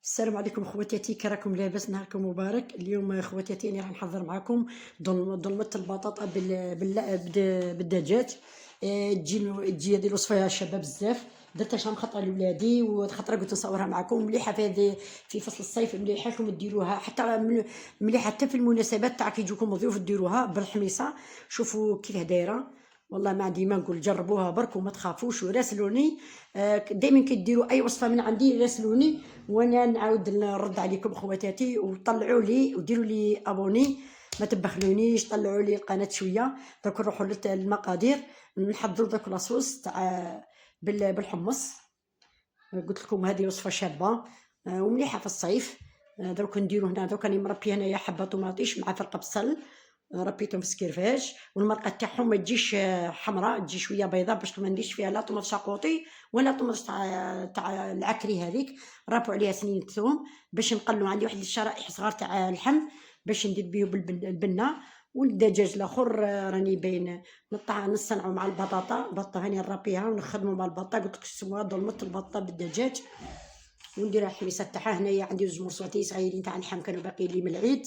السلام عليكم خواتاتي، كي راكم لاباس؟ نهاركم مبارك. اليوم خواتاتي راني راح نحضر معكم ظلمة البطاطا بالدجاج. تجي هذه الوصفه شابه بزاف. درتها عشان خاطر لولادي وخاطر قلت نصورها معكم. مليحه في فصل الصيف، مليحه لكم ديروها مليحه حتى في المناسبات تاع كي يجوكم ضيوف ديروها بالحميصه. شوفوا كيف دايره، والله ما عندي ما نقول، جربوها برك وما تخافوش وراسلوني. دائما كي ديروا اي وصفه من عندي راسلوني وانا نعاود نرد عليكم خواتاتي. وطلعوا لي وديروا لي ابوني، ما تبخلونيش، طلعوا لي القناه شويه. درك نروحوا للمقادير. نحضروا داك لاصوص تاع بالحمص. قلت لكم هذه وصفه شابه ومليحه في الصيف. درك نديرو هنا، درك راني مربيه هنايا حبه طوماطيش مع فرقه بصل، ربيتهم في سكيرفاج. والمرقه تاعهم ما تجيش حمراء، تجي شويه بيضاء باش ما نديرش فيها لا طوماط شاقوطي ولا طوماط تاع العكري هذيك. رابوا عليها سنين الثوم باش نقلو. عندي واحد الشرائح صغار تاع اللحم باش ندير بيه البنه. والدجاج الاخر راني باين نصنعو مع البطه هاني نربيها ونخدمو مع البطه. قلت لك سموها ظلمة البطه بالدجاج. وندير الحميصه تاعها. هنايا عندي زوج مرصواتي صغيرين تاع اللحم كانوا باقيين لي من العيد،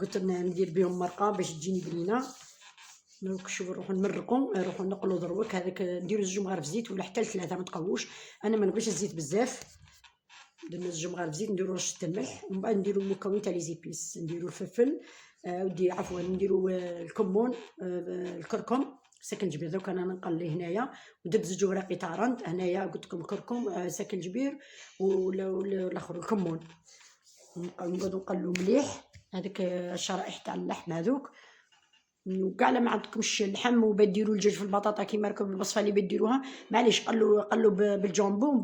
قلت ندير بهم مرقه باش تجيني بنينه. دونك شوفوا نروحو نمرقو، نروحو نقلو دروك. هذاك نديرو زوج مغارف زيت ولا حتى ل3، ما تقووش. انا ما نبغيش الزيت بزاف، درنا زوج مغارف زيت. نديرو رشه الملح ومن بعد نديرو المكون تاع لي زيبيس. نديرو الفلفل عفوا نديرو الكمون، الكركم، ساكنجبير. دوك انا نقلي هنايا ودرت زوج وراقي تاع رند هنايا. قلت لكم كركم، ساكنجبير والاخر الكمون. نقعدو نقلو مليح هذيك الشرائح تاع اللحم هذوك. وكاع ما عندكمش اللحم وبديروا الدجاج في البطاطا كيما راكم الوصفه اللي بديروها، معليش قلوا بالجامبو. ومن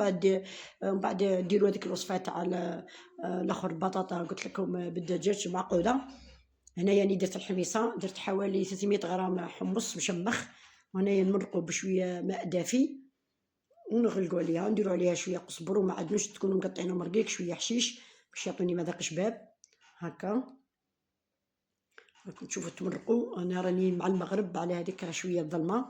بعد ديروا هذيك الوصفه تاع الاخر البطاطا قلت لكم بالدجاج معقوده. هنايا راني درت الحميصه، درت حوالي 300 غرام حمص مشمخ. وهنايا نمرقوا بشويه ماء دافي ونغلقوا عليها، نديروا عليها شويه قزبر ومعدنوش تكونوا مقطعينهم رقيق، شويه حشيش باش يعطوني مذاق شباب هكا. راكم تشوفوا تمرقوا. انا راني مع المغرب على هذيك راه شويه ظلمه.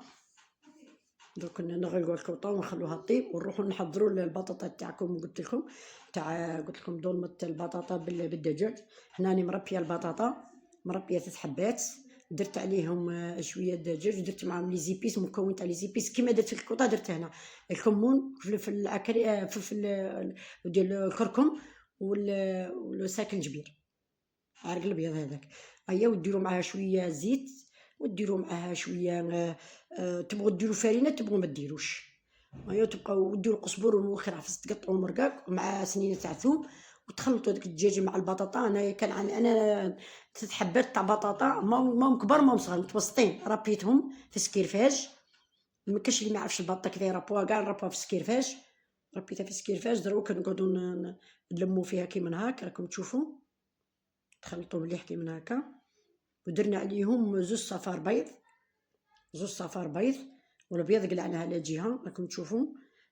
درك نغلقوا الكوطه ونخلوها طيب ونروحوا نحضروا البطاطا تاعكم. قلت لكم ظلمة البطاطا بالدجاج. هنا راني مربيه البطاطا، مربيه 3 حبات. درت عليهم شويه دجاج ودرت معاهم لي زيبيس، مكون تاع لي زيبيس كيما درت في الكوطه درت هنا. الكمون، فلفل العكري، فلفل ديال الكركم والساكنجبير، عرق الابيض هذاك. هيا وديروا معاها شويه زيت وديروا معاها شويه تبغوا ديروا فرينه تبغوا ما ديروش. هيا تبقاو وديروا قزبر وخرافس تقطعوا مرقاق مع سنينه تاع ثوم وتخلطوا ديك الدجاج مع البطاطا. انا كان عندي انا 3 حبات تاع بطاطا، ماهم كبار ماهم صغار متوسطين، ربيتهم في سكيرفاج. ما كاش اللي ما يعرفش البطه كيف يربوها، كاع نربوها في سكيرفاج. ربيتها في سكيرفاج. دروك نقعدوا نلموا فيها كيما هاك راكم تشوفوا. تخلطوا مليح كيما هكا. ودرنا عليهم زوج صفار بيض والابيض قلعناه على جهه راكم تشوفوا.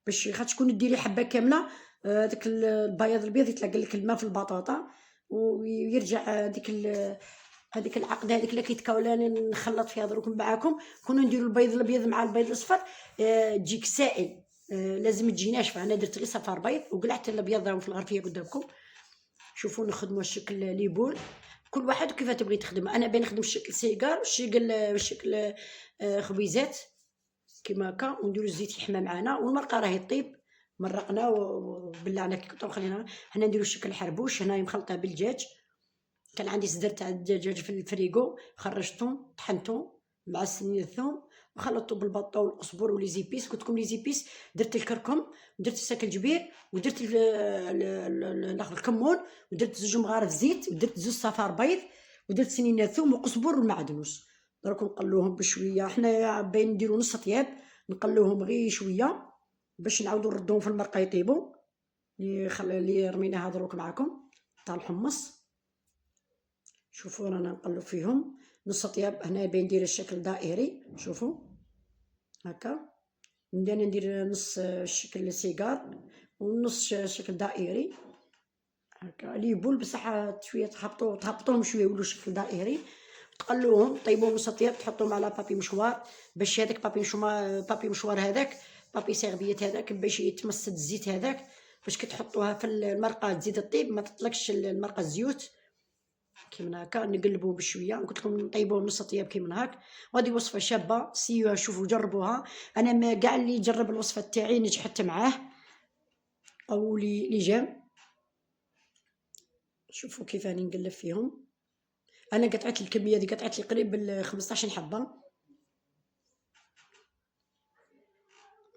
باش خاطر تكون ديري حبه كامله، داك البياض الابيض يطلق لك الماء في البطاطا ويرجع هذيك العقده هذيك اللي كيتكاولا نخلط فيها دروك معاكم. كونوا نديروا البيض الابيض مع البيض الاصفر تجيك سائل. لازم تجي ناشفه. انا درت غير صفار بيض وقلعت الابيض راهم في الغرفيه قدامكم. شوفوا نخدموا الشكل ليبول، كل واحد كيف تبغي تخدم. انا بين نخدم الشكل سيجار والشكل خبيزات كيما هكا. ونديرو الزيت يحمى معنا والمرقه راهي طيب. مرقنا وبلعنا كي كنت خلينا. هنا نديرو الشكل حربوش. هنا مخلطه بالدجاج. كان عندي صدر تاع الدجاج في الفريغو، خرجتهم طحنتهم مع سنين الثوم وخلطته بالبطه والقزبر ولي زيبيس. قلت لكم لي زيبيس درت الكركم ودرت الساكنجبير ودرت الكمون ودرت زوج مغارف زيت ودرت زوج صفار بيض ودرت سنين ثوم وقزبر والمعدنوس. دروك نقلوهم بشويه. حنا باين نديرو نص طياب، نقلوهم غير شويه باش نعاودو نردوهم في المرقه يطيبوا. اللي رميناها دروك معاكم تاع الحمص. شوفوا رانا نقلب فيهم نص طياب. هنا باين ندير الشكل دائري، شوفوا هكا. انا ندير نص الشكل سيجار ونص شكل دائري هكا. ليبول بصح شويه تهبطوهم شويه يولوا شكل دائري. تقلوهم طيبوهم نص طياب، تحطوهم على بابي مشوار باش هذاك بابي مشوار هذاك بابي سيرفيت هذاك باش يتمصد الزيت هذاك. باش كي تحطوها في المرقه تزيد الطيب ما تطلقش المرقه الزيوت كيما هكا. نقلبوه بشويه، قلت لكم نطيبوه نص طياب كيما هاك. وهذه وصفه شابه، سيوها شوفوا جربوها. انا ما كاع اللي يجرب الوصفه تاعي نجحت معاه او لي جام. شوفوا كيف راني نقلب فيهم. انا قطعت الكميه دي، قطعت لي قريب 15 حبه.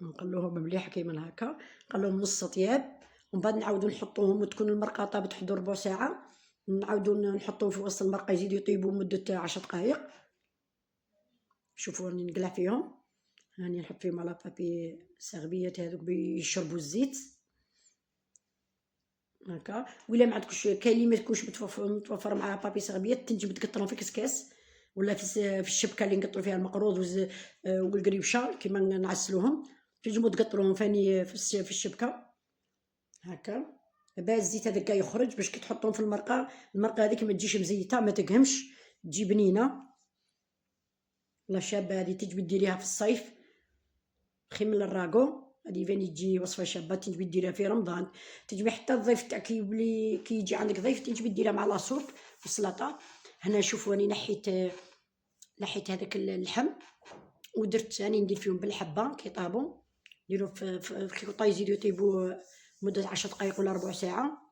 نقلوهم مليح كيما هكا، نقلوهم نص طياب، ومن بعد نعاودو نحطوهم وتكون المرقه طابت حدود ربع ساعه. نعاودو نحطوهم في وسط المرقه يزيدو يطيبوا مده 10 دقائق. شوفوا راني نقلع فيهم، راني نحط فيهم على بابي سيرفيات هذوك بيشربوا الزيت هكا. ولا ما عندكش كاين اللي ما تكونش متوفر مع بابي سيرفيات، تنجم تقطرهم في كسكاس ولا في الشبكه اللي نقطروا فيها المقروض والقريبشه كيما نعسلوهم، تنجموا تقطروهم فاني في الشبكه هكا. بعد الزيت هذاك كاع يخرج باش كي تحطهم في المرقه هذيك ما تجيش مزيته، ما تقهمش، تجي بنينه. لا شابه هذه تجي ديريها في الصيف خير من الراكو. هذه فاني تجي وصفه شابه تجي ديريها في رمضان، تجي حتى الضيف تاعك كي يجي عندك ضيف تجي ديرها مع لاصوب والسلطه. هنا شوفوا راني نحيت هذاك اللحم ودرت راني ندير فيهم بالحبه كي طابوا. نديرو في كيكوطا يزيدو يطيبوا مده 10 دقائق ولا ربع ساعه.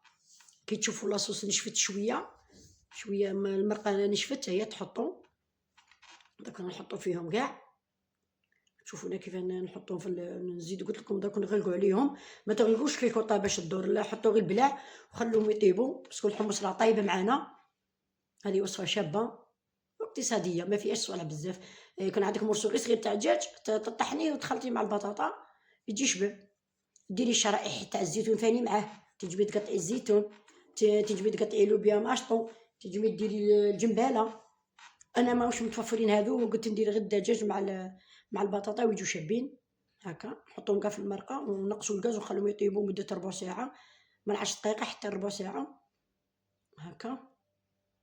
كي تشوفوا لاصوص نشفت شويه المرقه نشفت، هي تحطوا داك نحطوا فيهم كاع. شوفونا كيف نحطوهم في نزيد. قلت لكم داك نغلقوا عليهم، ما تغلقوش كيكوطا باش تدور، لا حطوا غير البلاع وخلوهم يطيبوا باسكو الحمص راه طايبه معانا. هذه وصفه شابه اقتصاديه ما فيهاش صوالح بزاف. كان عندك مرسوقيس غير تاع الدجاج تطحنيه وتخلطيه مع البطاطا يجي شباب. ديري الشرائح تاع الزيتون ثاني معاه، تجبدي تقطعي الزيتون، تجبدي تقطعي لوبيا ماشطو، تجبدي ديري الجنباله. انا ماهوش متوفرين هذو وقلت ندير غير الدجاج مع البطاطا ويجوا شابين هكا. نحطهم كاع في المرقه ونقصوا الغاز ونخليهم يطيبوا مده ربع ساعه، من 10 دقائق حتى ربع ساعه هكا.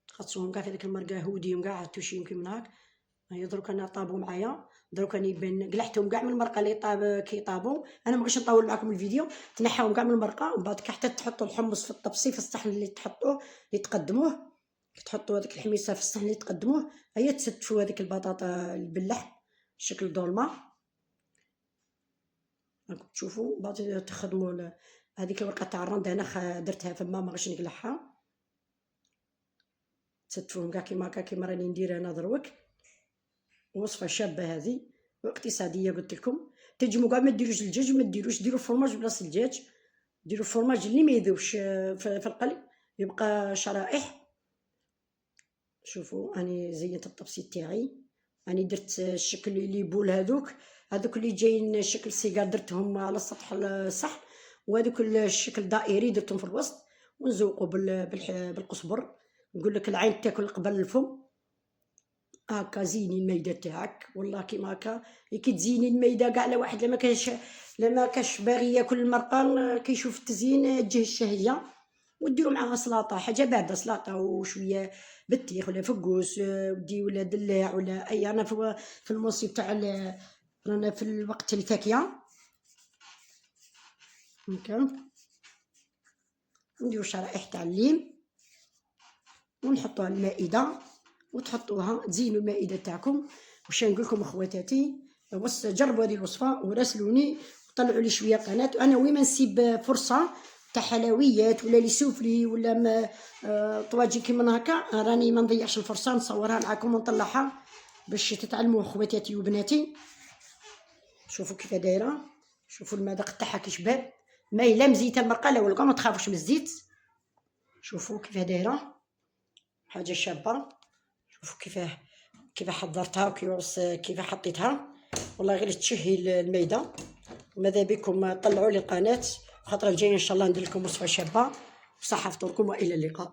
تخصوهم كاع في هذيك المرقه هوديهم كاع توشيهم كيما هاك. هيا دروك انا طابوا معايا، دروك راني قلعتهم كاع من المرقه اللي كي طابوا. انا ما بغيتش نطول معكم الفيديو، تنحاهم كاع من المرقه ومن بعد حتى تحطوا الحمص في الطبسي في الصحن اللي تحطوه اللي تقدموه. تحطوا هذيك الحميصه في الصحن اللي تقدموه، هيا تستفوا هذيك البطاطا باللحم شكل دولمه راكم تشوفوا. بعد تخدموا هذيك الورقه تاع الرند انا درتها فما ما غاش نقلعها. تستفوهم كاع كيما هكا كيما راني ندير انا دروك. وصفه شابه هذه واقتصاديه. قلت لكم تنجموا كاع ما ديروش الدجاج، ما ديروش ديروا الفرماج بلاصه الدجاج، ديروا الفرماج اللي ما يذوبش في القلي يبقى شرائح. شوفوا اني زينت الطبسي تاعي، اني درت الشكل اللي بول هذوك اللي جايين شكل سيجار درتهم على السطح الصحن، وهذوك الشكل دائري درتهم في الوسط ونزوقوا بالقزبر. نقول لك العين تاكل قبل الفم هاكا. زيني المايده تاعك والله كيما هكا كي تزيني المايده كاع. لا واحد لما كاش باغي ياكل المرقه كيشوف التزيين تجيه الشهيه. وديروا معاها سلطه حاجه بارده، سلطه وشويه بطيخ ولا فقوس ودي ولا دلاع ولا اي. انا في الموسم تاع رانا في الوقت الفاكهه هكا. نديروا شرائح تاع الليم ونحطوها على المائده وتحطوها تزينوا المائده تاعكم. واش نقول لكم اخواتاتي، جربوا هذه الوصفه وراسلوني وطلعوا لي شويه قناه. وانا وين ما نسيب فرصه تاع حلويات ولا لي سوفلي ولا طواجن كيما هكا راني ما نضيعش الفرصه نصورها معكم ونطلعها باش تتعلموا اخواتاتي وبناتي. شوفوا كيف دايره، شوفوا المذاق تاعها كي شباب، ما لا مزيته المرقه لا والو، ما تخافوش من الزيت. شوفوا كيف دايره حاجه شابه. شوفوا كيف حضرتها وكيف حطيتها، والله غير تشهي الميده. ماذا بكم طلعوا لي القناه، الخطره الجايه ان شاء الله ندير لكم وصفه شابه. صحه فطوركم والى اللقاء.